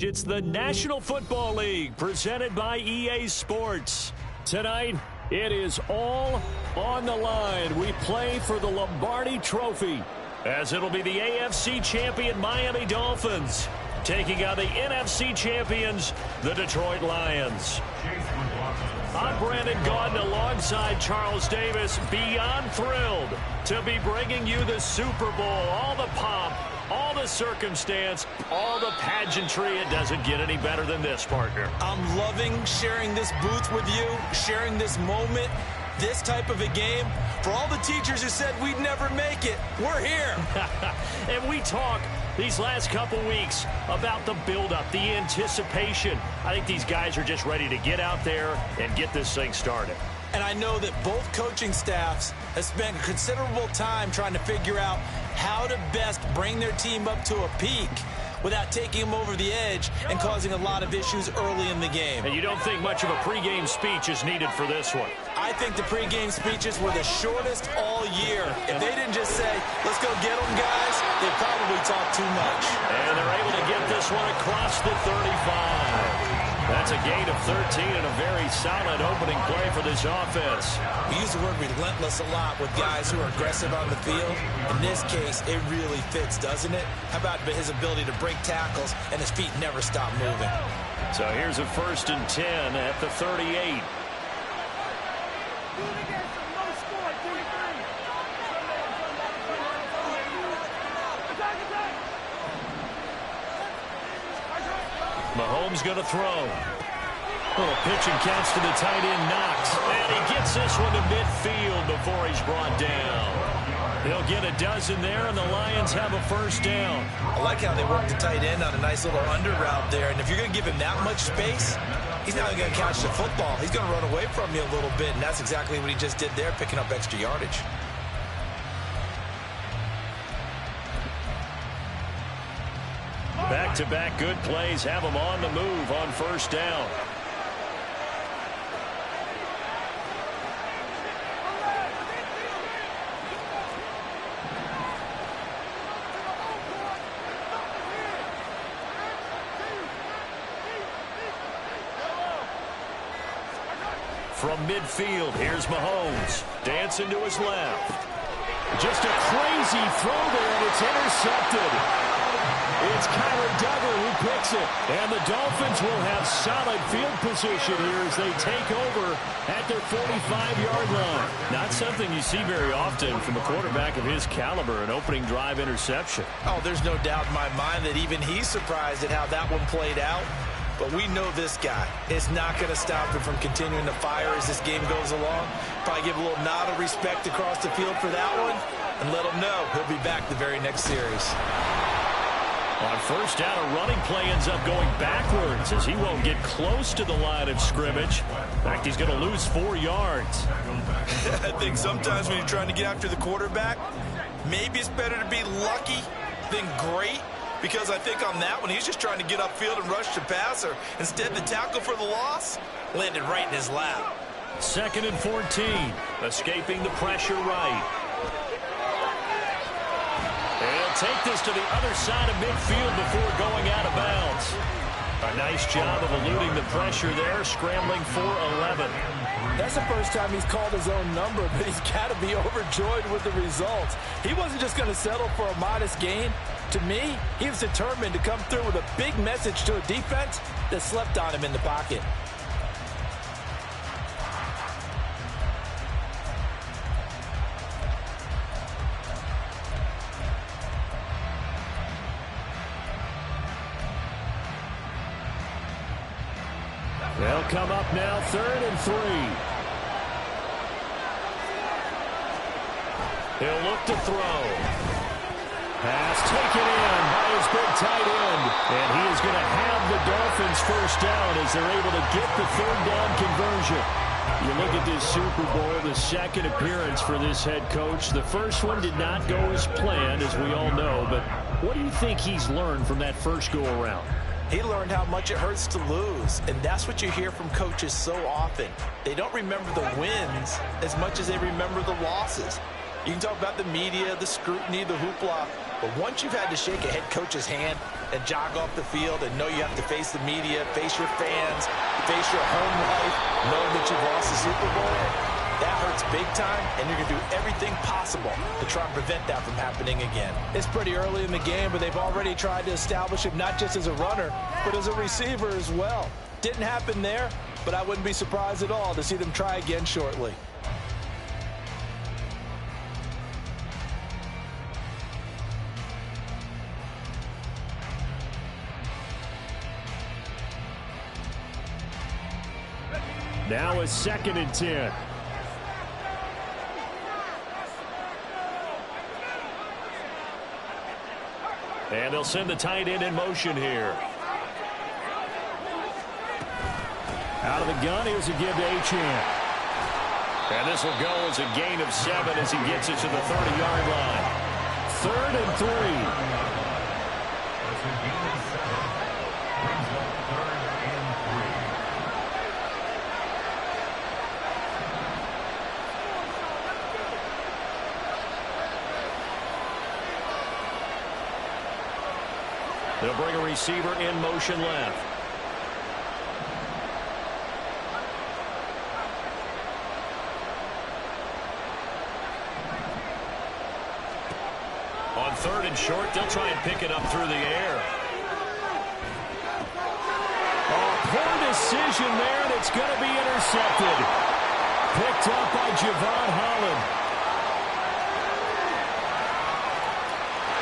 stage. It's the National Football League presented by EA Sports. Tonight, it is all on the line. We play for the Lombardi Trophy, as it'll be the AFC champion Miami Dolphins taking on the NFC champions, the Detroit Lions. I'm Brandon Gaudin alongside Charles Davis, beyond thrilled to be bringing you the Super Bowl, all the pomp, all the circumstance, all the pageantry. It doesn't get any better than this, partner. I'm loving sharing this booth with you, sharing this moment, this type of a game. For all the teachers who said we'd never make it, we're here. And we talk these last couple weeks about the buildup, the anticipation. I think these guys are just ready to get out there and get this thing started. And I know that both coaching staffs have spent considerable time trying to figure out how to best bring their team up to a peak without taking them over the edge and causing a lot of issues early in the game. And you don't think much of a pregame speech is needed for this one? I think the pregame speeches were the shortest all year. If they didn't just say, let's go get them, guys, they probably talked too much. And they're able to get this one across the 35. That's a gain of 13 and a very solid opening play for this offense. We use the word relentless a lot with guys who are aggressive on the field. In this case, it really fits, doesn't it? How about his ability to break tackles and his feet never stop moving? So here's a 1st and 10 at the 38. Mahomes going to throw. Little pitch and catch to the tight end, Knox. And he gets this one to midfield before he's brought down. He'll get a dozen there, and the Lions have a 1st down. I like how they work the tight end on a nice little under route there. And if you're going to give him that much space, he's not going to catch the football. He's going to run away from you a little bit, and that's exactly what he just did there, picking up extra yardage. Back-to-back good plays have them on the move on 1st down. From midfield, here's Mahomes. Dancing to his left. Just a crazy throw there, and it's intercepted. It's Kyler Duggar who picks it. And the Dolphins will have solid field position here as they take over at their 45-yard line. Not something you see very often from a quarterback of his caliber, an opening drive interception. Oh, there's no doubt in my mind that even he's surprised at how that one played out. But we know this guy is not going to stop him from continuing to fire as this game goes along. Probably give a little nod of respect across the field for that one and let him know he'll be back the very next series. On 1st down, a running play ends up going backwards as he won't get close to the line of scrimmage. In fact, he's going to lose 4 yards. I think sometimes when you're trying to get after the quarterback, maybe it's better to be lucky than great. Because I think on that one, he's just trying to get upfield and rush the passer. Instead, the tackle for the loss landed right in his lap. 2nd and 14, escaping the pressure right. And he'll take this to the other side of midfield before going out of bounds. A nice job of eluding the pressure there, scrambling for 11. That's the first time he's called his own number, but he's got to be overjoyed with the results. He wasn't just going to settle for a modest gain. To me, he was determined to come through with a big message to a defense that slept on him in the pocket. They'll come up now, 3rd and 3. He'll look to throw. Pass taken in by his big tight end. And he is going to have the Dolphins 1st down as they're able to get the 3rd down conversion. You look at this Super Bowl, the 2nd appearance for this head coach. The first one did not go as planned, as we all know. But what do you think he's learned from that first go-around? He learned how much it hurts to lose, and that's what you hear from coaches so often. They don't remember the wins as much as they remember the losses. You can talk about the media, the scrutiny, the hoopla. But once you've had to shake a head coach's hand and jog off the field and know you have to face the media, face your fans, face your home life, knowing that you've lost the Super Bowl, that hurts big time, and you're going to do everything possible to try and prevent that from happening again. It's pretty early in the game, but they've already tried to establish him not just as a runner, but as a receiver as well. Didn't happen there, but I wouldn't be surprised at all to see them try again shortly. Now a 2nd and 10. And they'll send the tight end in motion here. Out of the gun, here's a give to Achane. And this will go as a gain of 7 as he gets it to the 30-yard line. 3rd and 3. They'll bring a receiver in motion left. On 3rd and short, they'll try and pick it up through the air. Oh, poor decision there, and it's going to be intercepted. Picked up by Javon Holland.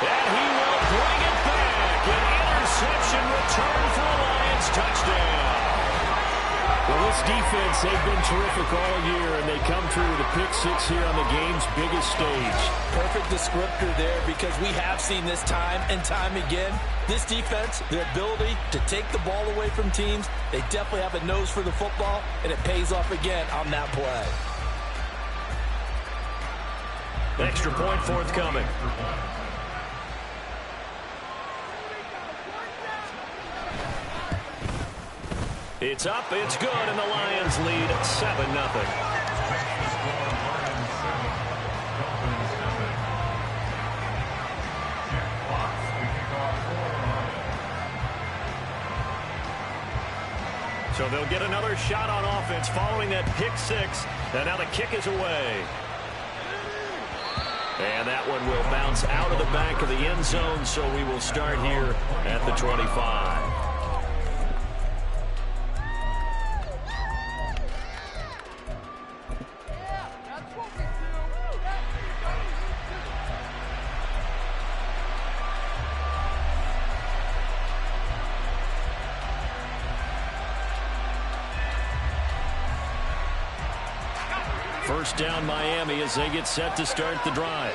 And he will bring it back. An interception return for a Lions touchdown. Well, this defense, they've been terrific all year, and they come through with a pick 6 here on the game's biggest stage. Perfect descriptor there, because we have seen this time and time again. This defense, their ability to take the ball away from teams, they definitely have a nose for the football, and it pays off again on that play. Extra point forthcoming. It's up, it's good, and the Lions lead 7-0. So they'll get another shot on offense following that pick 6, and now the kick is away. And that one will bounce out of the back of the end zone, so we will start here at the 25. First down Miami as they get set to start the drive.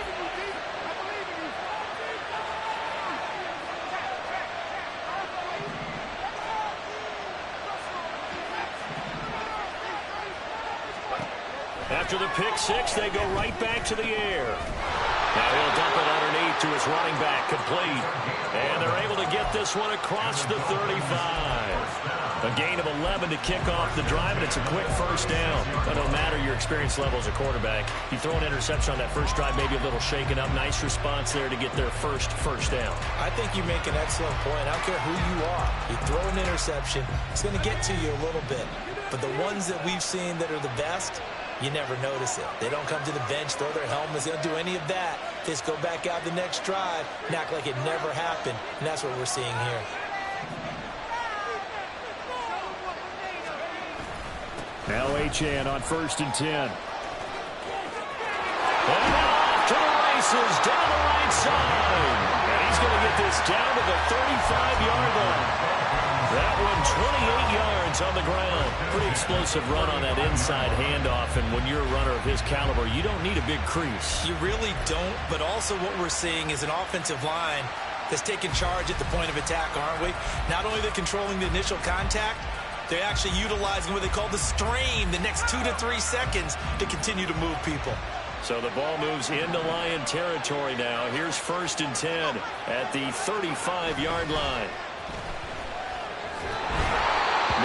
After the pick 6, they go right back to the air. Now he'll dump it underneath to his running back, complete. And they're able to get this one across the 35. A gain of 11 to kick off the drive, and it's a quick first down. But no matter your experience level as a quarterback, you throw an interception on that first drive, maybe a little shaken up. Nice response there to get their first down. I think you make an excellent point. I don't care who you are. You throw an interception, it's going to get to you a little bit. But the ones that we've seen that are the best, you never notice it. They don't come to the bench, throw their helmets. They don't do any of that. They just go back out the next drive and act like it never happened. And that's what we're seeing here. Now Achane on 1st and 10. And now off to the races down the right side. And he's going to get this down to the 35-yard line. That one 28 yards on the ground. Pretty explosive run on that inside handoff. And when you're a runner of his caliber, you don't need a big crease. You really don't, but also what we're seeing is an offensive line that's taking charge at the point of attack, aren't we? Not only they're controlling the initial contact, they're actually utilizing what they call the strain, the next 2 to 3 seconds to continue to move people. So the ball moves into Lion territory now. Here's 1st and 10 at the 35-yard line.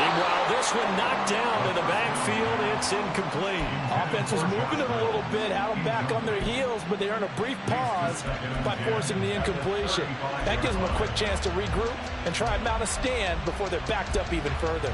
Meanwhile, this one knocked down in the backfield. It's incomplete. Offense was moving it a little bit, had them back on their heels, but they earned a brief pause by forcing the incompletion. That gives them a quick chance to regroup and try and mount a stand before they're backed up even further.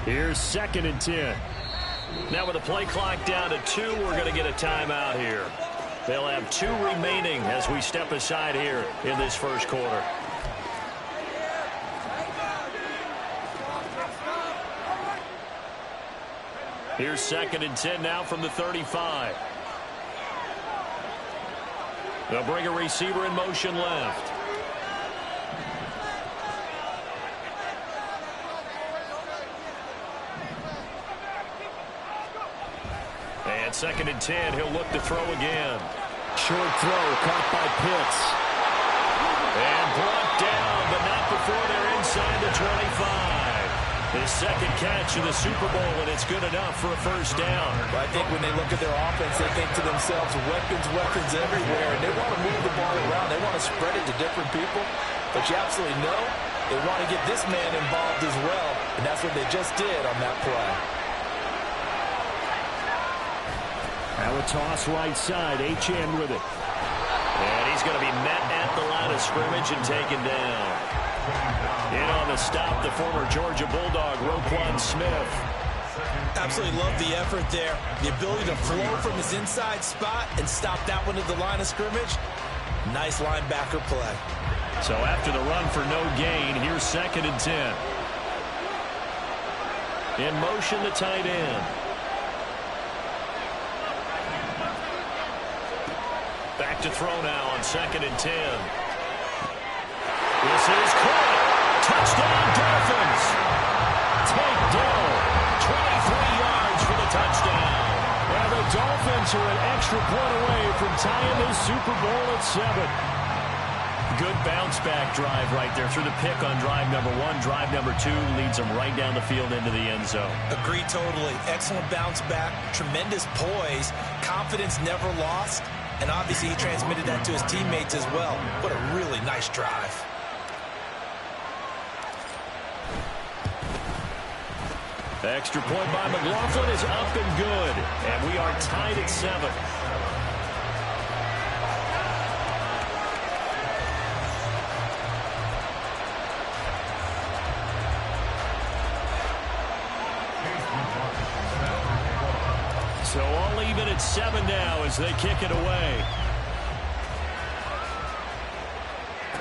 Here's 2nd and 10. Now with the play clock down to 2, we're going to get a timeout here. They'll have 2 remaining as we step aside here in this first quarter. Here's 2nd and 10 now from the 35. They'll bring a receiver in motion left. And 2nd and 10, he'll look to throw again. Short throw, caught by Pitts. And brought down, but not before they're inside the 25. His 2nd catch in the Super Bowl, and it's good enough for a first down. But I think when they look at their offense, they think to themselves, weapons everywhere. And they want to move the ball around. They want to spread it to different people. But you absolutely know they want to get this man involved as well. And that's what they just did on that play. Now a toss right side, Achane with it. And he's going to be met at the line of scrimmage and taken down. In on the stop, the former Georgia Bulldog, Roquan Smith. Absolutely love the effort there. The ability to flow from his inside spot and stop that one at the line of scrimmage. Nice linebacker play. So after the run for no gain, here's 2nd and 10. In motion, the tight end. Back to throw now on 2nd and 10. This is caught. Touchdown, Dolphins. Tank Dell, 23 yards for the touchdown. And the Dolphins are an extra point away from tying this Super Bowl at 7. Good bounce-back drive right there through the pick on drive number 1. Drive number 2 leads them right down the field into the end zone. Agree totally. Excellent bounce back. Tremendous poise. Confidence never lost. And obviously he transmitted that to his teammates as well. What a really nice drive. The extra point by McLaughlin is up and good. And we are tied at 7. So all even at 7 now as they kick it away.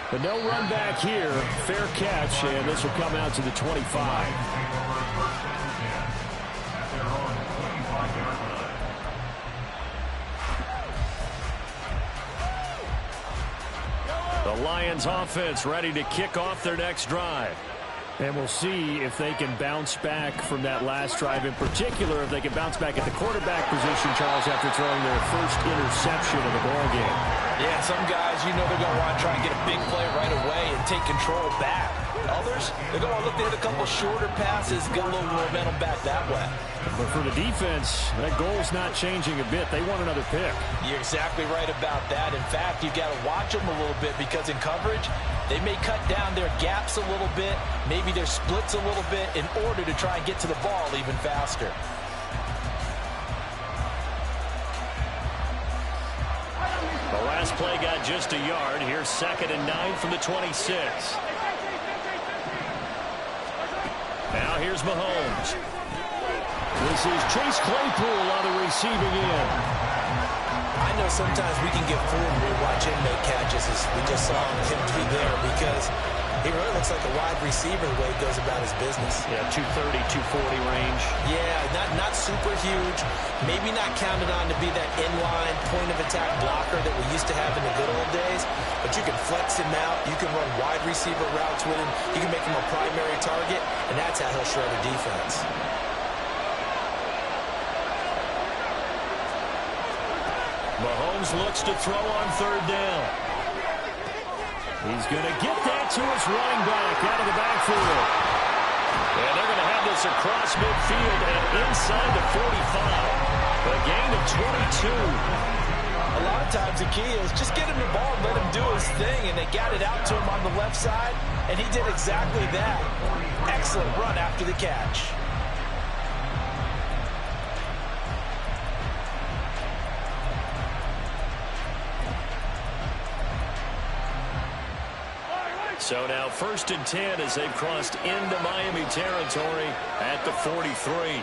But no run back here. Fair catch, and this will come out to the 25. The Lions offense ready to kick off their next drive. And we'll see if they can bounce back from that last drive. In particular, if they can bounce back at the quarterback position, Charles, after throwing their first interception of the ball game. Yeah, some guys, you know they're going to want to try and get a big play right away and take control back. Others, they're going to look to hit a couple shorter passes, get a little momentum back that way. But for the defense, that goal's not changing a bit. They want another pick. You're exactly right about that. In fact, you've got to watch them a little bit because in coverage, they may cut down their gaps a little bit, maybe their splits a little bit in order to try and get to the ball even faster. The last play got just a yard. Here's 2nd and 9 from the 26. Now here's Mahomes. This is Chase Claypool on the receiving end. I know sometimes we can get fooled when we watch him make catches, as we just saw him do there, because he really looks like a wide receiver the way he goes about his business. Yeah, 230, 240 range. Yeah, not super huge. Maybe not counted on to be that inline point-of-attack blocker that we used to have in the good old days, but you can flex him out. You can run wide receiver routes with him. You can make him a primary target, and that's how he'll shred a defense. Mahomes looks to throw on third down. He's going to get that to his running back out of the backfield. And they're going to have this across midfield and inside the 45. A gain of 22. A lot of times the key is just get him the ball and let him do his thing, and they got it out to him on the left side, and he did exactly that. Excellent run after the catch. So now 1st and 10 as they've crossed into Miami territory at the 43.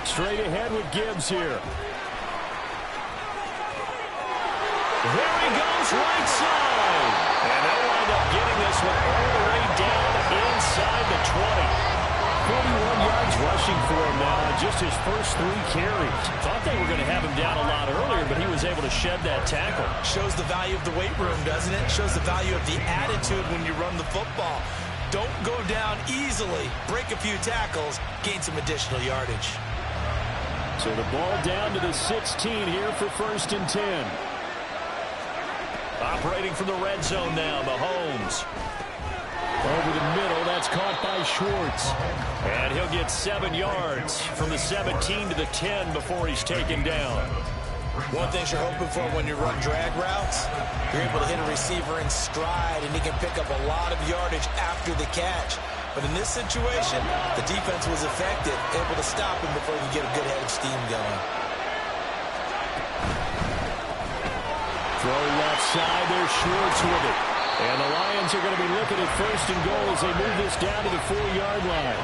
Straight ahead with Gibbs here. There he goes, right side. And they'll wind up getting this one all the way down inside the 20. 41 yards rushing for him now in just his first 3 carries. Thought they were going to have him down a lot earlier, but he was able to shed that tackle. Shows the value of the weight room, doesn't it? Shows the value of the attitude when you run the football. Don't go down easily. Break a few tackles. Gain some additional yardage. So the ball down to the 16 here for 1st and 10. Operating from the red zone now, Mahomes. Over the middle, that's caught by Schwartz. And he'll get 7 yards from the 17 to the 10 before he's taken down. One thing you're hoping for when you run drag routes, you're able to hit a receiver in stride, and he can pick up a lot of yardage after the catch. But in this situation, the defense was effective, able to stop him before he could get a good head of steam going. Throw left side, there's Schwartz with it. And the Lions are going to be looking at 1st and goal as they move this down to the 4-yard line.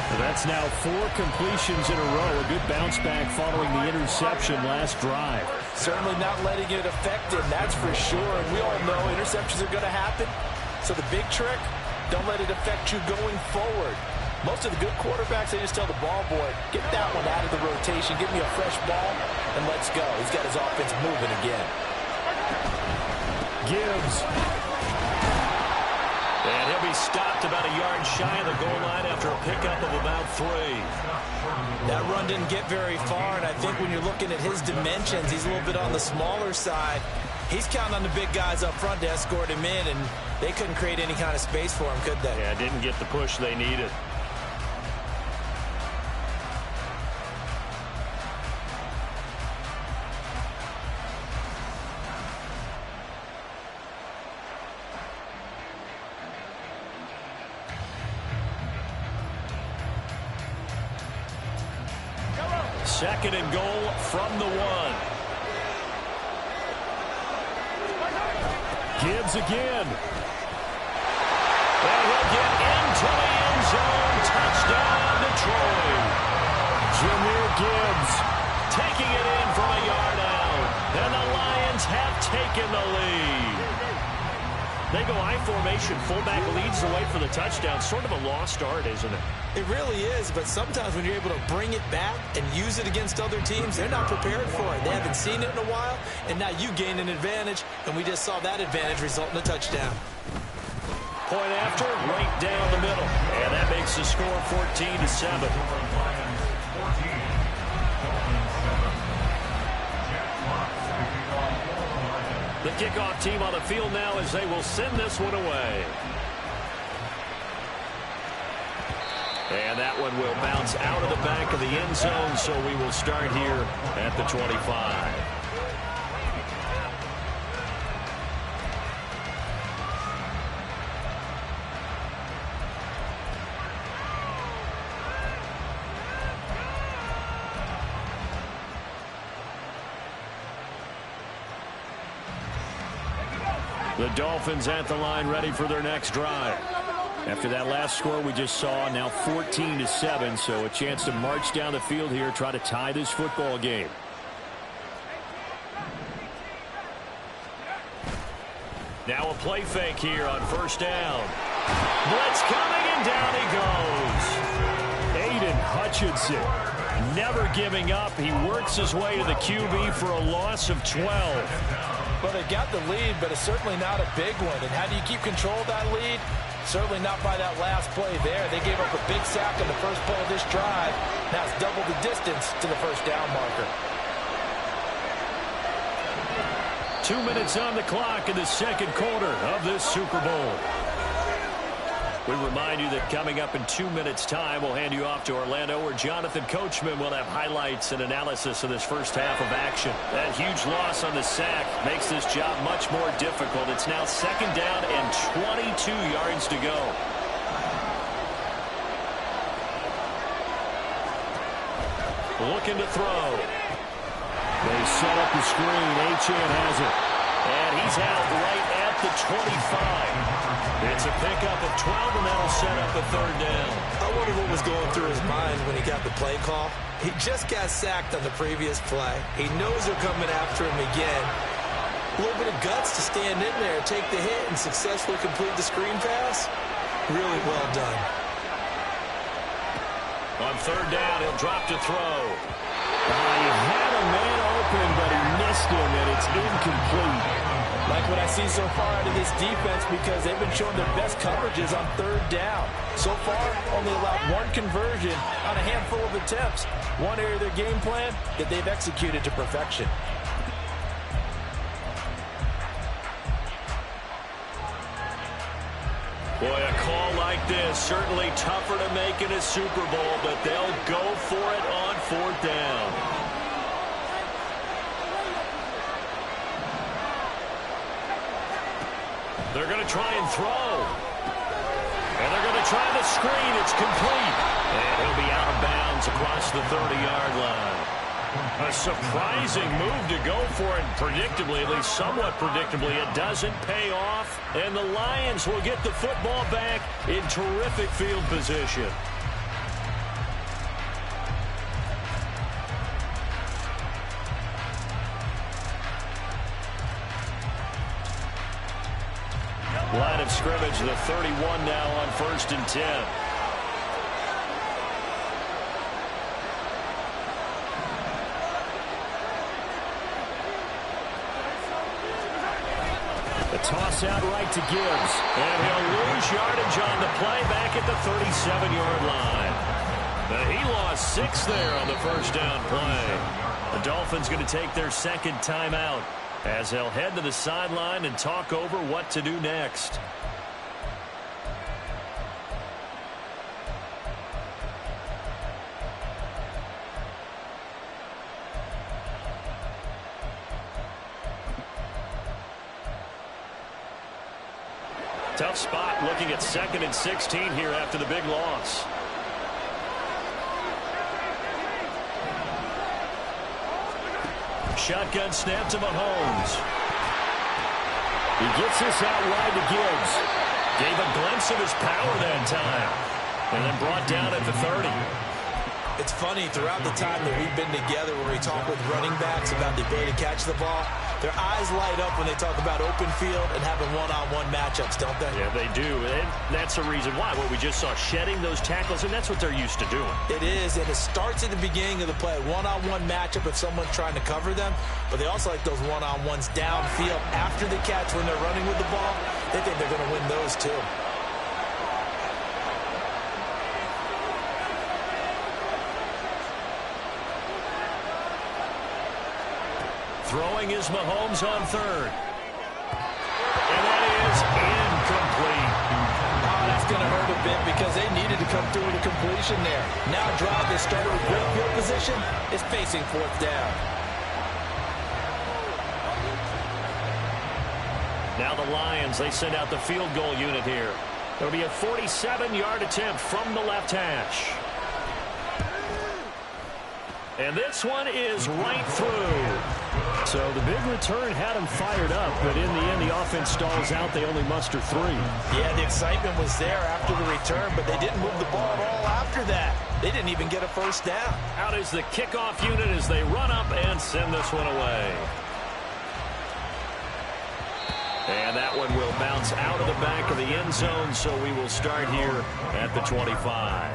So that's now 4 completions in a row. A good bounce back following the interception last drive. Certainly not letting it affect him, that's for sure. And we all know interceptions are going to happen. So the big trick, don't let it affect you going forward. Most of the good quarterbacks, they just tell the ball boy, get that one out of the rotation, give me a fresh ball, and let's go. He's got his offense moving again. Gibbs. And he'll be stopped about a yard shy of the goal line after a pickup of about 3. That run didn't get very far, and I think when you're looking at his dimensions, he's a little bit on the smaller side. He's counting on the big guys up front to escort him in, and they couldn't create any kind of space for him, could they? Yeah, didn't get the push they needed. Second and goal from the 1. Gibbs again. And he'll get into the end zone. Touchdown, Detroit. Jahmyr Gibbs taking it in from a yard out. And the Lions have taken the lead. They go I formation. Fullback leads the way for the touchdown. Sort of a lost art, isn't it? It really is, but sometimes when you're able to bring it back and use it against other teams, they're not prepared for it. They haven't seen it in a while, and now you gain an advantage, and we just saw that advantage result in a touchdown. Point after, right down the middle. And that makes the score 14-7. The kickoff team on the field now as they will send this one away. And that one will bounce out of the back of the end zone, so we will start here at the 25. The Dolphins at the line ready for their next drive. After that last score we just saw, now 14-7, so a chance to march down the field here, try to tie this football game. Now a play fake here on 1st down. Blitz coming, and down he goes. Aiden Hutchinson, never giving up. He works his way to the QB for a loss of 12. Well, they got the lead, but it's certainly not a big one. And how do you keep control of that lead? Certainly not by that last play there. They gave up a big sack on the first play of this drive. Now it's double the distance to the first down marker. 2 minutes on the clock in the second quarter of this Super Bowl. We remind you that coming up in 2 minutes' time, we'll hand you off to Orlando, where Jonathan Coachman will have highlights and analysis of this first half of action. That huge loss on the sack makes this job much more difficult. It's now second down and 22 yards to go. Looking to throw. They set up the screen. Achane has it. And he's out right at the 25. It's a pickup of 12, and that'll set up a third down. I wonder what was going through his mind when he got the play call. He just got sacked on the previous play. He knows they're coming after him again. A little bit of guts to stand in there, take the hit, and successfully complete the screen pass. Really well done. On third down, he'll drop to throw. He had a man open, but he missed him, and it's incomplete. Like what I see so far out of this defense, because they've been showing their best coverages on third down. So far, only allowed one conversion on a handful of attempts. One area of their game plan that they've executed to perfection. Boy, a call like this, certainly tougher to make in a Super Bowl, but they'll go for it on fourth down. They're going to try and throw. And they're going to try the screen. It's complete. And he'll be out of bounds across the 30-yard line. A surprising move to go for it. Predictably, at least somewhat predictably, it doesn't pay off. And the Lions will get the football back in terrific field position. Line of scrimmage, the 31 now on 1st and 10. The toss out right to Gibbs. And he'll lose yardage on the play back at the 37-yard line. He lost 6 there on the first down play. The Dolphins going to take their second timeout, as they'll head to the sideline and talk over what to do next. Tough spot looking at 2nd and 16 here after the big loss. Shotgun snap to Mahomes. He gets this out wide to Gibbs. Gave a glimpse of his power that time. And then brought down at the 30. It's funny, throughout the time that we've been together, when we talk with running backs about the ability to catch the ball, their eyes light up when they talk about open field and having one-on-one matchups, don't they? Yeah, they do. And that's the reason why. What we just saw, shedding those tackles, and that's what they're used to doing. It is, and it starts at the beginning of the play. One-on-one matchup if someone's trying to cover them, but they also like those one-on-ones downfield after the catch when they're running with the ball. They think they're going to win those too. Throwing is Mahomes on third. And that is incomplete. Oh, that's going to hurt a bit because they needed to come through with a completion there. Now drive that started with great field position is facing fourth down. Now the Lions, they send out the field goal unit here. It'll be a 47-yard attempt from the left hash. And this one is right through. So the big return had them fired up, but in the end, the offense stalls out. They only muster 3. Yeah, the excitement was there after the return, but they didn't move the ball at all after that. They didn't even get a first down. Out is the kickoff unit as they run up and send this one away. And that one will bounce out of the back of the end zone, so we will start here at the 25.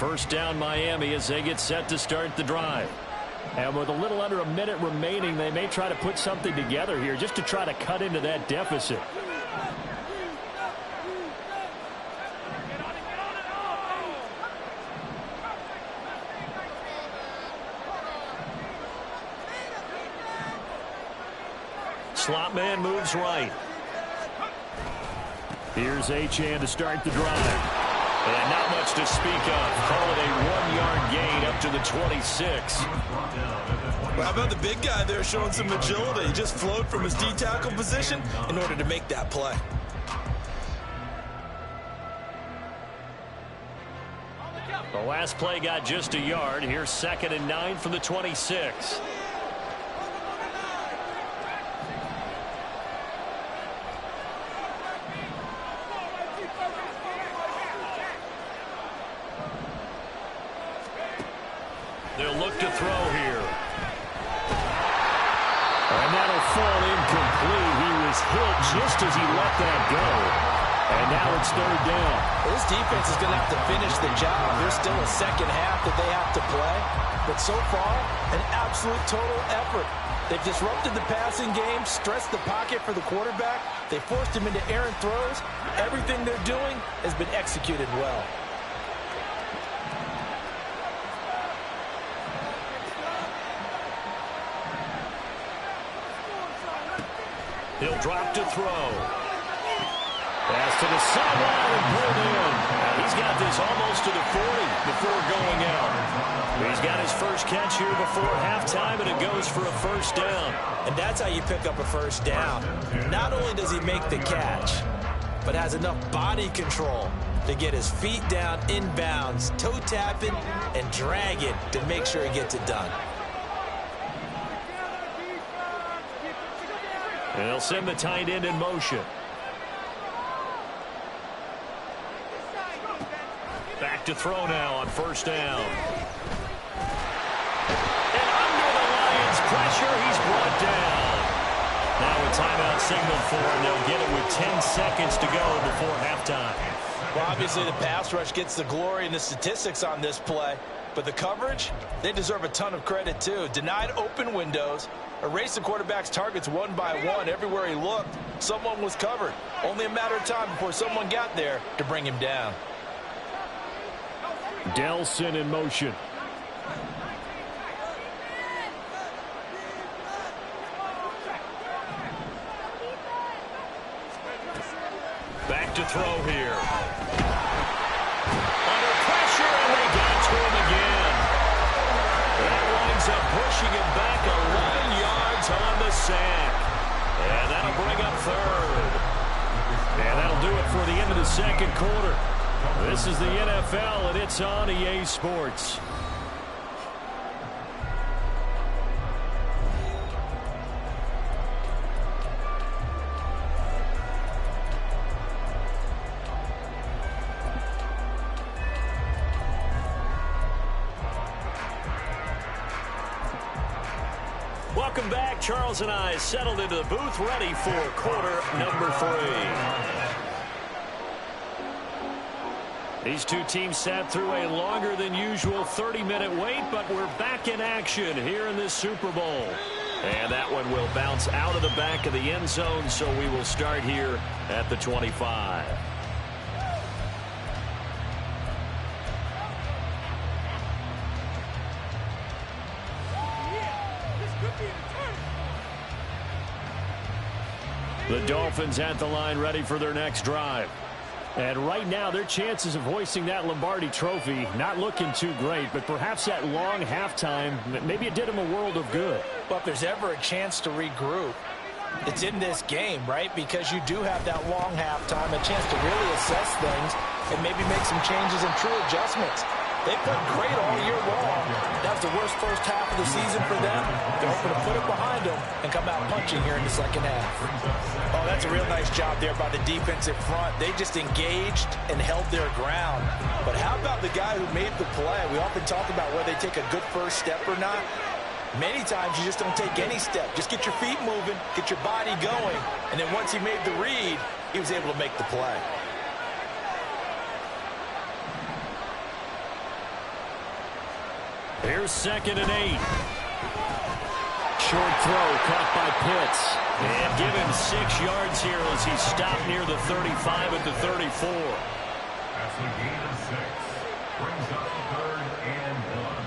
First down Miami as they get set to start the drive. And with a little under a minute remaining, they may try to put something together here just to try to cut into that deficit. Slot man moves right. Here's Achane to start the drive. And not much to speak of. Call it a 1-yard gain up to the 26. Well, how about the big guy there showing some agility? He just flowed from his D-tackle position in order to make that play. The last play got just a yard. Here's 2nd and 9 from the 26. They'll look to throw here. And that'll fall incomplete. He was hit just as he let that go. And now it's 3rd down. This defense is going to have to finish the job. There's still a second half that they have to play. But so far, an absolute total effort. They've disrupted the passing game, stressed the pocket for the quarterback. They forced him into errant throws. Everything they're doing has been executed well. He'll drop to throw. Pass to the sideline and pulled in. He's got this almost to the 40 before going out. He's got his first catch here before halftime, and it goes for a first down. And that's how you pick up a first down. Not only does he make the catch, but has enough body control to get his feet down inbounds, toe tapping, and drag it to make sure he gets it done. And they'll send the tight end in motion. Back to throw now on first down. And under the Lions' pressure, he's brought down. Now a timeout signal for him. They'll get it with 10 seconds to go before halftime. Well, obviously the pass rush gets the glory and the statistics on this play. But the coverage, they deserve a ton of credit too. Denied open windows. Erased the quarterback's targets one by one. Everywhere he looked, someone was covered. Only a matter of time before someone got there to bring him down. Delson in motion. Back to throw here. Under pressure, and they got to him again. That winds up pushing him back 11 yards on the sack. And that'll bring up 3rd. And that'll do it for the end of the second quarter. This is the NFL, and it's on EA Sports. Welcome back. Charles and I settled into the booth, ready for quarter number 3. These two teams sat through a longer than usual 30-minute wait, but we're back in action here in this Super Bowl. And that one will bounce out of the back of the end zone, so we will start here at the 25. The Dolphins at the line, ready for their next drive. And right now, their chances of hoisting that Lombardi trophy not looking too great, but perhaps that long halftime, maybe it did them a world of good. Well, if there's ever a chance to regroup, it's in this game, right? Because you do have that long halftime, a chance to really assess things and maybe make some changes and true adjustments. They played great all year long. That was the worst first half of the season for them. They're hoping to put it behind them and come out punching here in the second half. Oh, that's a real nice job there by the defensive front. They just engaged and held their ground. But how about the guy who made the play? We often talk about whether they take a good first step or not. Many times you just don't take any step. Just get your feet moving, get your body going, and then once he made the read, he was able to make the play. Here's 2nd and 8. Short throw caught by Pitts. And give him 6 yards here as he stopped near the 35 at the 34. That's a gain of 6. Brings up 3rd and 1.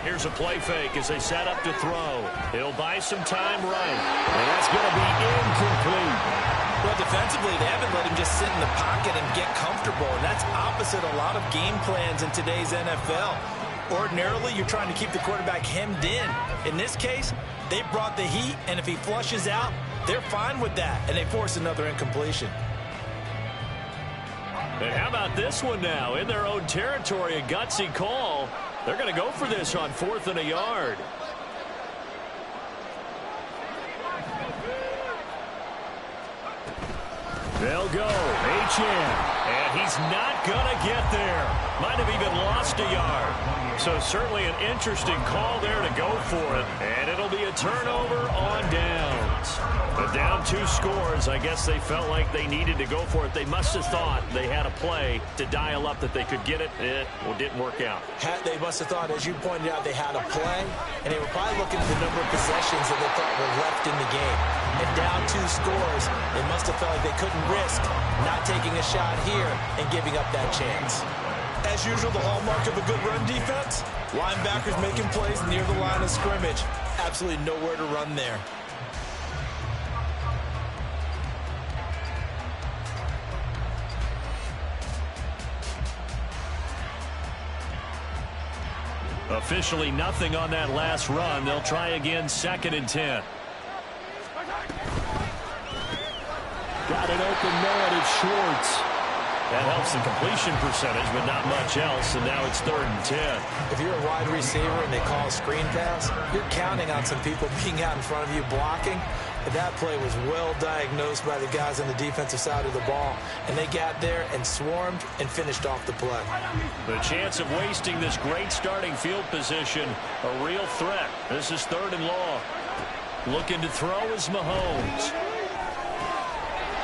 Here's a play fake as they set up to throw. He'll buy some time right. And that's going to be incomplete. Well, defensively, they haven't let him just sit in the pocket and get comfortable. And that's opposite a lot of game plans in today's NFL. Ordinarily, you're trying to keep the quarterback hemmed in. In this case, they brought the heat, and if he flushes out, they're fine with that, and they force another incompletion. And how about this one now? In their own territory, a gutsy call. They're going to go for this on 4th and a yard. They'll go. H.N. And he's not going to get there. Might have even lost a yard. So certainly an interesting call there to go for it. And it'll be a turnover on downs. But down 2 scores, I guess they felt like they needed to go for it. They must have thought they had a play to dial up that they could get it. It didn't work out. They must have thought, as you pointed out, they had a play. And they were probably looking at the number of possessions that they thought were left in the game. And down 2 scores, they must have felt like they couldn't risk not taking a shot here and giving up that chance. As usual, the hallmark of a good run defense, linebackers making plays near the line of scrimmage. Absolutely nowhere to run there. Officially nothing on that last run. They'll try again, 2nd and 10. Got an open man at Schwartz. That helps the completion percentage, but not much else, and now it's 3rd and 10. If you're a wide receiver and they call a screen pass, you're counting on some people being out in front of you blocking. But that play was well diagnosed by the guys on the defensive side of the ball, and they got there and swarmed and finished off the play. The chance of wasting this great starting field position, a real threat. This is 3rd and long. Looking to throw is Mahomes.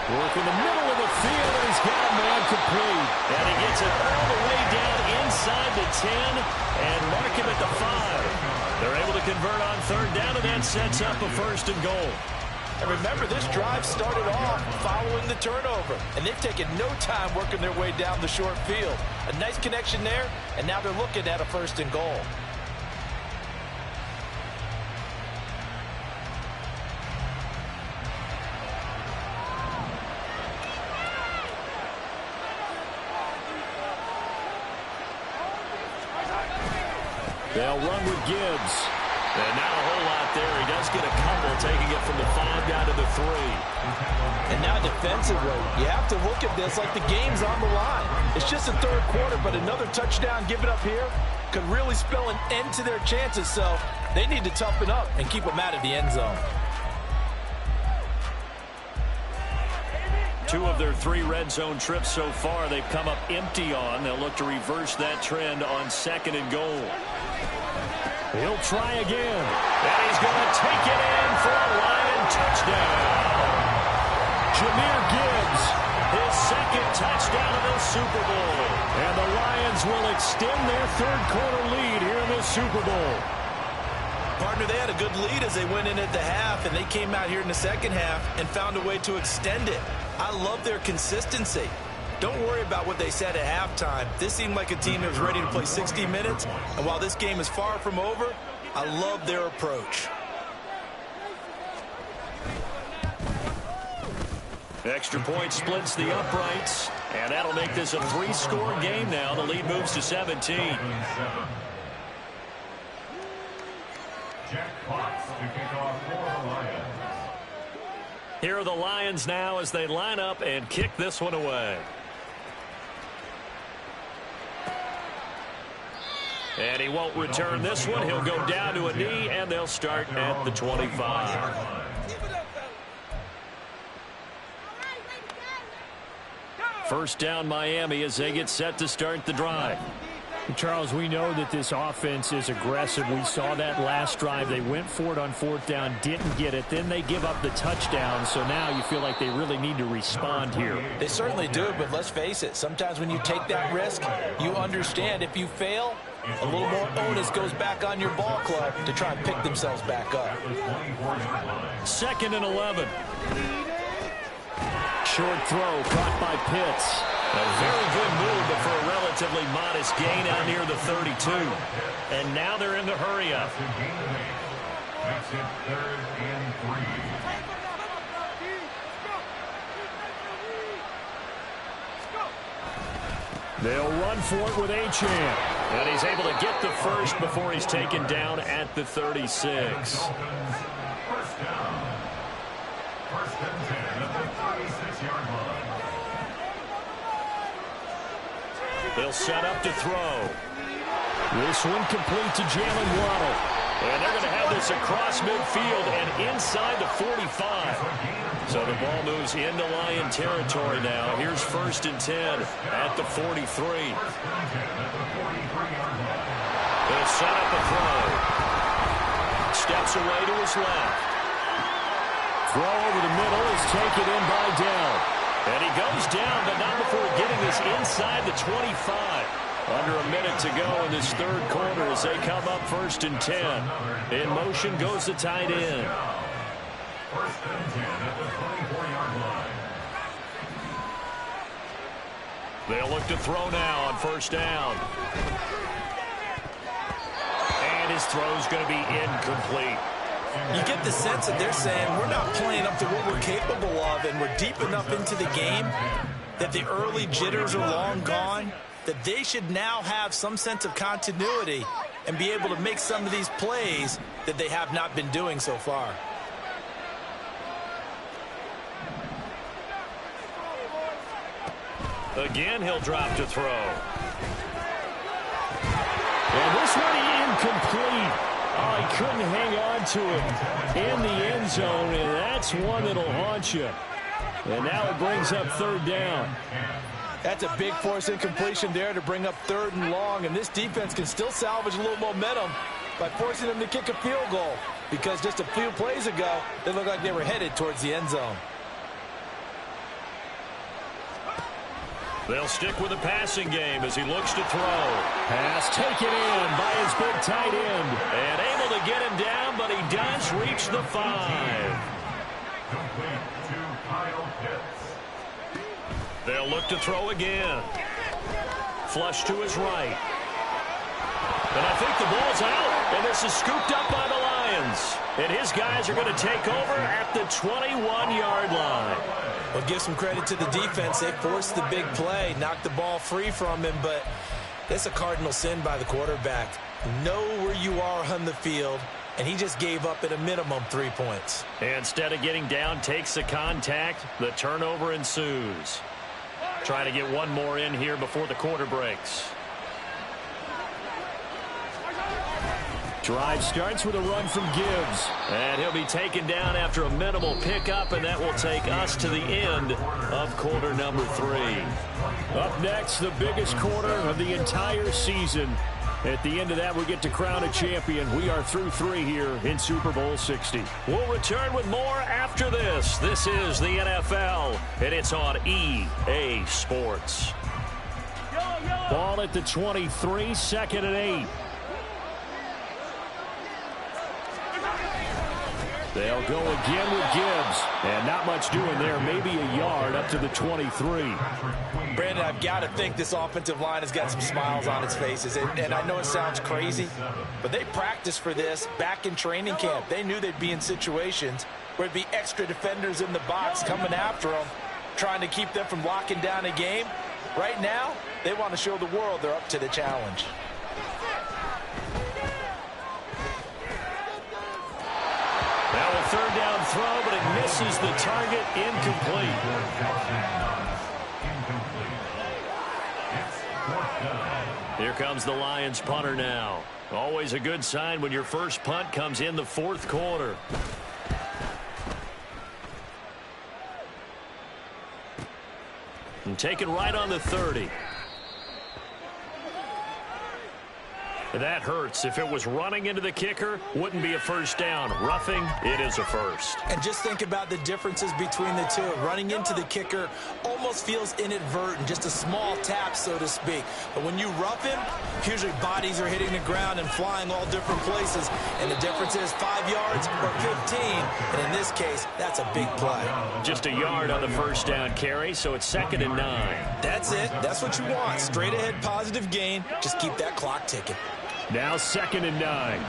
Work in the middle of the field, and he's got a man complete. And he gets it all the way down inside the 10 and mark him at the 5. They're able to convert on 3rd down, and that sets up a 1st and goal. And remember, this drive started off following the turnover, and they've taken no time working their way down the short field. A nice connection there, and now they're looking at a 1st and goal. They'll run with Gibbs. And not a whole lot there. He does get a couple, taking it from the 5 down to the 3. And now defensively, you have to look at this like the game's on the line. It's just the 3rd quarter, but another touchdown given up here could really spell an end to their chances. So they need to toughen up and keep them out of the end zone. 2 of their 3 red zone trips so far, they've come up empty on. They'll look to reverse that trend on 2nd and goal. He'll try again. And he's going to take it in for a Lion touchdown. Jahmyr Gibbs, his 2nd touchdown of the Super Bowl. And the Lions will extend their 3rd quarter lead here in the Super Bowl. Partner, they had a good lead as they went in at the half, and they came out here in the 2nd half and found a way to extend it. I love their consistency. Don't worry about what they said at halftime. This seemed like a team that was ready to play 60 minutes, and while this game is far from over, I love their approach. Extra point splits the uprights, and that'll make this a 3-score game now. The lead moves to 17. Jack Fox to kick off for the Lions. Here are the Lions now as they line up and kick this one away. And he won't return this one. He'll go down to a knee, and they'll start at the 25. First down Miami as they get set to start the drive. Charles, we know that this offense is aggressive. We saw that last drive. They went for it on fourth down, didn't get it. Then they give up the touchdown. So now you feel like they really need to respond here. They certainly do, but let's face it. Sometimes when you take that risk, you understand if you fail, a little more onus goes back on your ball club to try and pick themselves back up. 2nd and 11. Short throw caught by Pitts. A very good move, but for a relatively modest gain out near the 32. And now they're in the hurry up. Makes it 3rd and 3. They'll run for it with Achane. And he's able to get the first before he's taken down at the 36. First down. 1st and 10 at the 36-yard line. They'll set up to throw. This one complete to Jalen Waddle. And they're going to have this across midfield and inside the 45. So the ball moves into Lion territory now. Here's 1st and 10 at the 43. They'll set up a throw. Steps away to his left. Throw over the middle is taken in by Dell. And he goes down, but not before getting this inside the 25. Under a minute to go in this 3rd quarter as they come up 1st and 10. In motion goes the tight end. 1st and 10 at the 24-yard line. They'll look to throw now on 1st down. And his throw's going to be incomplete. You get the sense that they're saying we're not playing up to what we're capable of, and we're deep enough into the game that the early jitters are long gone, that they should now have some sense of continuity and be able to make some of these plays that they have not been doing so far. Again, he'll drop to throw. And this one incomplete. Oh, he couldn't hang on to it in the end zone, and that's one that'll haunt you. And now it brings up 3rd down. That's a big force incompletion there to bring up 3rd and long, and this defense can still salvage a little momentum by forcing them to kick a field goal, because just a few plays ago, they looked like they were headed towards the end zone. They'll stick with the passing game as he looks to throw. Pass taken in by his big tight end. And able to get him down, but he does reach the 5. Complete to Kyle Pitts. They'll look to throw again. Flush to his right. And I think the ball's out. And this is scooped up by the Lions. And his guys are going to take over at the 21-yard line. Well, give some credit to the defense. They forced the big play, knocked the ball free from him, but that's a cardinal sin by the quarterback. Know where you are on the field, and he just gave up at a minimum 3 points. Instead of getting down, takes the contact. The turnover ensues. Trying to get one more in here before the quarter breaks. Drive starts with a run from Gibbs. And he'll be taken down after a minimal pickup, and that will take us to the end of quarter number 3. Up next, the biggest quarter of the entire season. At the end of that, we get to crown a champion. We are through 3 here in Super Bowl 60. We'll return with more after this. This is the NFL, and it's on EA Sports. Ball at the 23, 2nd and 8. They'll go again with Gibbs. And not much doing there. Maybe a yard up to the 23. Brandon, I've got to think this offensive line has got some smiles on its faces. And I know it sounds crazy, but they practiced for this back in training camp. They knew they'd be in situations where there'd be extra defenders in the box coming after them, trying to keep them from locking down a game. Right now, they want to show the world they're up to the challenge. Now a 3rd down throw, but it misses the target. Incomplete. Here comes the Lions punter now. Always a good sign when your first punt comes in the 4th quarter. And taken right on the 30. That hurts. If it was running into the kicker, wouldn't be a first down. Roughing, it is a first. And just think about the differences between the two. Running into the kicker almost feels inadvertent, just a small tap, so to speak. But when you rough him, usually bodies are hitting the ground and flying all different places. And the difference is 5 yards or 15. And in this case, that's a big play. Just a yard on the first down carry, so it's 2nd and 9. That's it. That's what you want. Straight ahead positive gain. Just keep that clock ticking. Now 2nd and 9.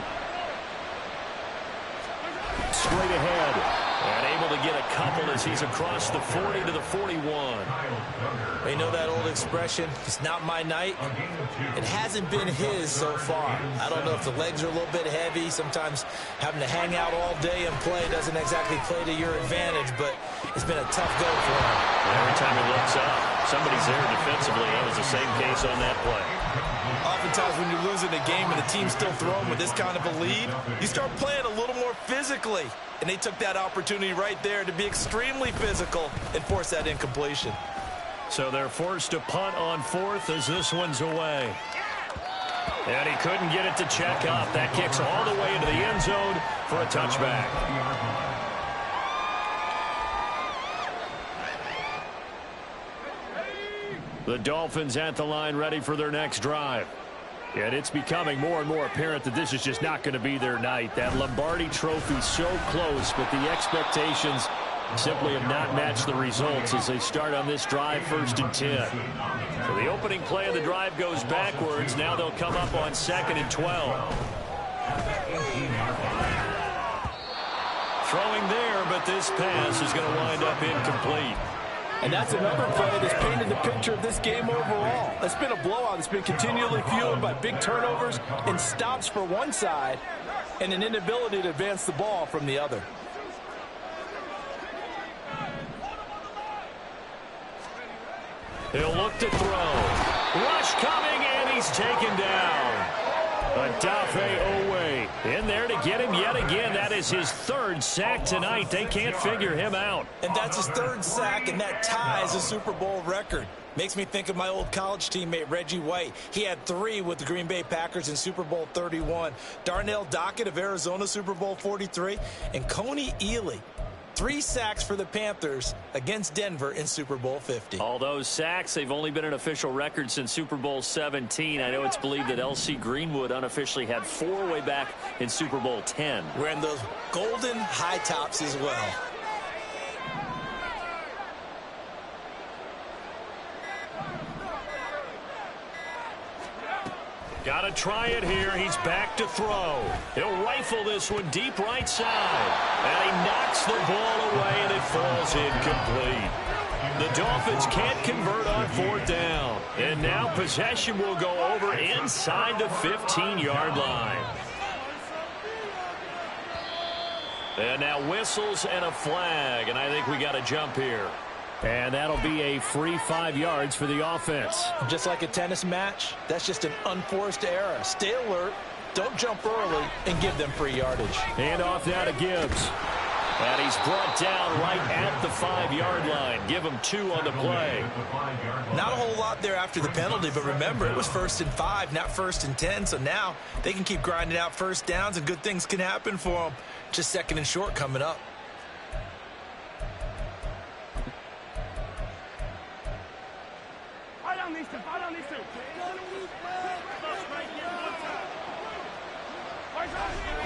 Straight ahead. And able to get a couple as he's across the 40 to the 41. You know that old expression, it's not my night? It hasn't been his so far. I don't know if the legs are a little bit heavy. Sometimes having to hang out all day and play doesn't exactly play to your advantage, but it's been a tough go for him. Every time he looks up, somebody's there defensively. That was the same case on that play. Oftentimes when you're losing a game and the team's still throwing with this kind of a lead, you start playing a little more physically. And they took that opportunity right there to be extremely physical and force that incompletion. So they're forced to punt on 4th as this one's away. And he couldn't get it to check up. That kicks all the way into the end zone for a touchback. The Dolphins at the line ready for their next drive. And it's becoming more and more apparent that this is just not going to be their night. That Lombardi Trophy so close, but the expectations simply have not matched the results as they start on this drive 1st and 10. So the opening play of the drive goes backwards. Now they'll come up on 2nd and 12. Throwing there, but this pass is going to wind up incomplete. And that's another play that's painted the picture of this game overall. It's been a blowout. It's been continually fueled by big turnovers and stops for one side and an inability to advance the ball from the other. He'll look to throw. Rush coming, and he's taken down. Odafe Oweh in there to get him yet again. That is his 3rd sack tonight. They can't figure him out. And that's his 3rd sack, and that ties a Super Bowl record. Makes me think of my old college teammate, Reggie White. He had 3 with the Green Bay Packers in Super Bowl 31. Darnell Dockett of Arizona, Super Bowl 43. And Coney Ealy, 3 sacks for the Panthers against Denver in Super Bowl 50. All those sacks, they've only been an official record since Super Bowl 17. I know it's believed that L.C. Greenwood unofficially had 4 way back in Super Bowl 10. Wearing those golden high tops as well. Got to try it here. He's back to throw. He'll rifle this one deep right side. And he knocks the ball away, and it falls incomplete. The Dolphins can't convert on 4th down. And now possession will go over inside the 15-yard line. And now whistles and a flag. And I think we got to jump here. And that'll be a free 5 yards for the offense. Just like a tennis match, that's just an unforced error. Stay alert, don't jump early, and give them free yardage. Hand off now to Gibbs. And he's brought down right at the 5-yard line. Give him 2 on the play. Not a whole lot there after the penalty, but remember, it was 1st and 5, not 1st and 10. So now they can keep grinding out 1st downs, and good things can happen for them. Just 2nd and short coming up.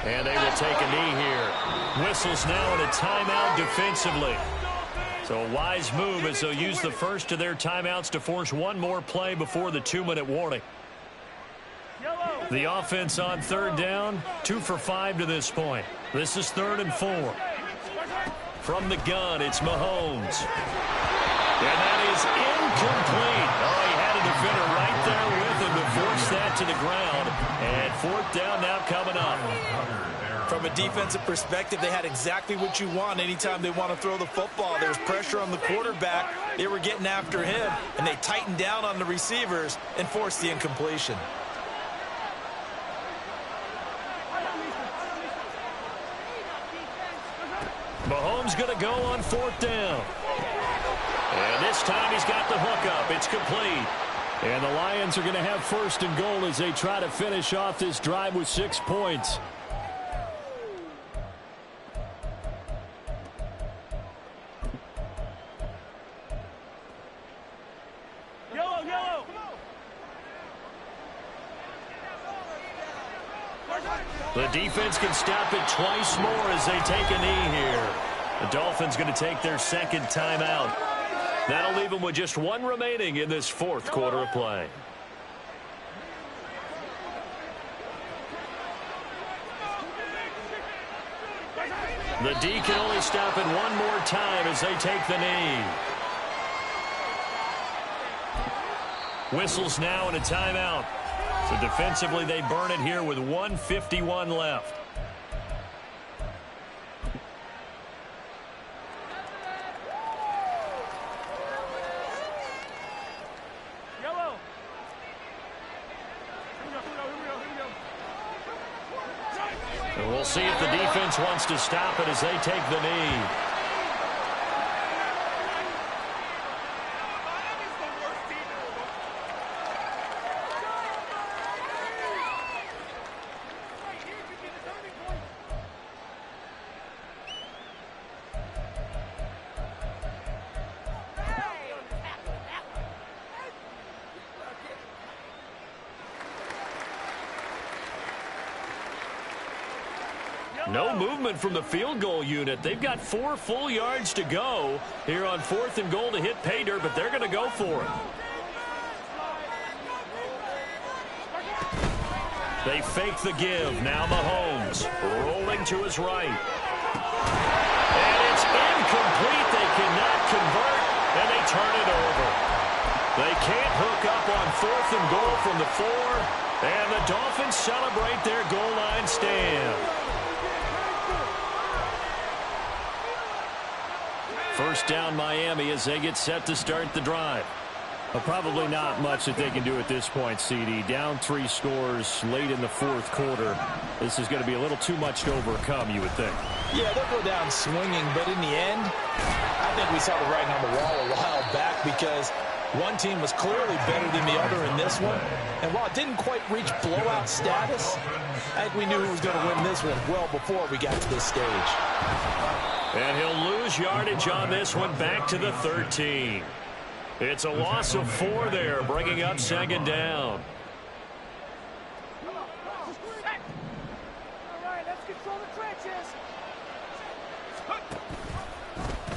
And they will take a knee here. Whistles now in a timeout defensively. So a wise move as they'll use the first of their timeouts to force one more play before the 2-minute warning. The offense on 3rd down, 2 for 5 to this point. This is 3rd and 4. From the gun, it's Mahomes. And that is incomplete. Oh, he had a defender right there with him to force that to the ground. And 4th down now coming up. From a defensive perspective, they had exactly what you want anytime they want to throw the football. There's pressure on the quarterback. They were getting after him, and they tightened down on the receivers and forced the incompletion. Mahomes going to go on 4th down. And this time he's got the hookup. It's complete. And the Lions are going to have 1st and goal as they try to finish off this drive with 6 points. The defense can stop it twice more as they take a knee here. The Dolphins going to take their 2nd timeout. That'll leave them with just 1 remaining in this 4th quarter of play. The D can only stop it 1 more time as they take the knee. Whistles now and a timeout. So defensively, they burn it here with 1:51 left. And we'll see if the defense wants to stop it as they take the knee. No movement from the field goal unit. They've got 4 full yards to go here on 4th and goal to hit pay dirt, but they're going to go for it. They fake the give. Now Mahomes rolling to his right. And it's incomplete. They cannot convert, and they turn it over. They can't hook up on 4th and goal from the 4, and the Dolphins celebrate their goal line stand. First down Miami as they get set to start the drive. Probably not much that they can do at this point, CD. Down 3 scores late in the 4th quarter. This is going to be a little too much to overcome, you would think. Yeah, they'll go down swinging, but in the end, I think we saw the writing on the wall a while back because one team was clearly better than the other in this one. And while it didn't quite reach blowout status, I think we knew who was going to win this one well before we got to this stage. And he'll lose yardage on this one back to the 13. It's a loss of 4 there, bringing up 2nd down.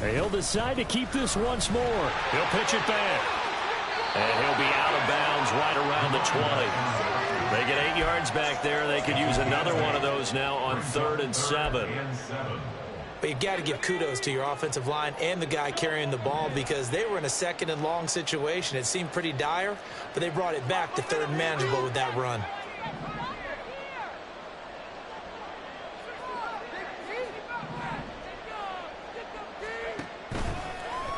He'll decide to keep this once more. He'll pitch it back. And he'll be out of bounds right around the 20. They get 8 yards back there. They could use another one of those now on 3rd and 7. But you've got to give kudos to your offensive line and the guy carrying the ball because they were in a 2nd and long situation. It seemed pretty dire, but they brought it back to 3rd and manageable with that run.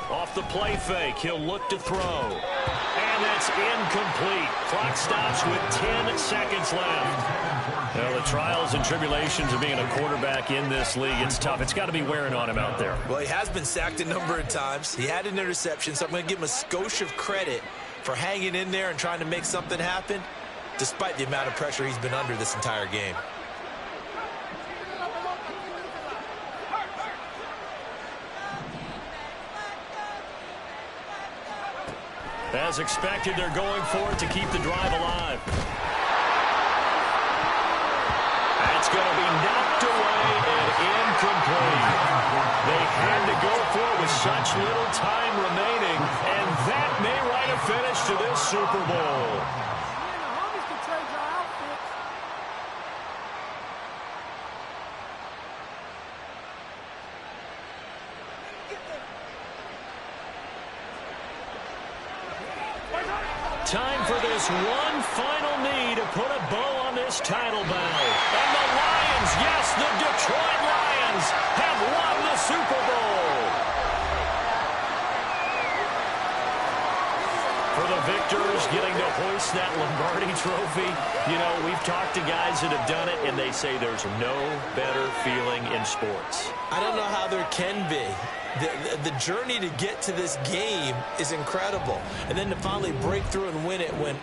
Off the play fake, he'll look to throw. And that's incomplete. Clock stops with 10 seconds left. Now, the trials and tribulations of being a quarterback in this league, it's tough. It's got to be wearing on him out there. Well, he has been sacked a number of times. He had an interception, so I'm going to give him a skosh of credit for hanging in there and trying to make something happen, despite the amount of pressure he's been under this entire game. As expected, they're going for it to keep the drive alive. That's going to be knocked away and incomplete. They had to go for it with such little time remaining, and that may write a finish to this Super Bowl. Time for this one final knee to put a bow on this title battle. And the Lions, yes, the Detroit Lions have won the Super Bowl. For the victors getting to hoist that Lombardi trophy. You know, we've talked to guys that have done it, and they say there's no better feeling in sports. I don't know how there can be. The journey to get to this game is incredible. And then to finally break through and win it when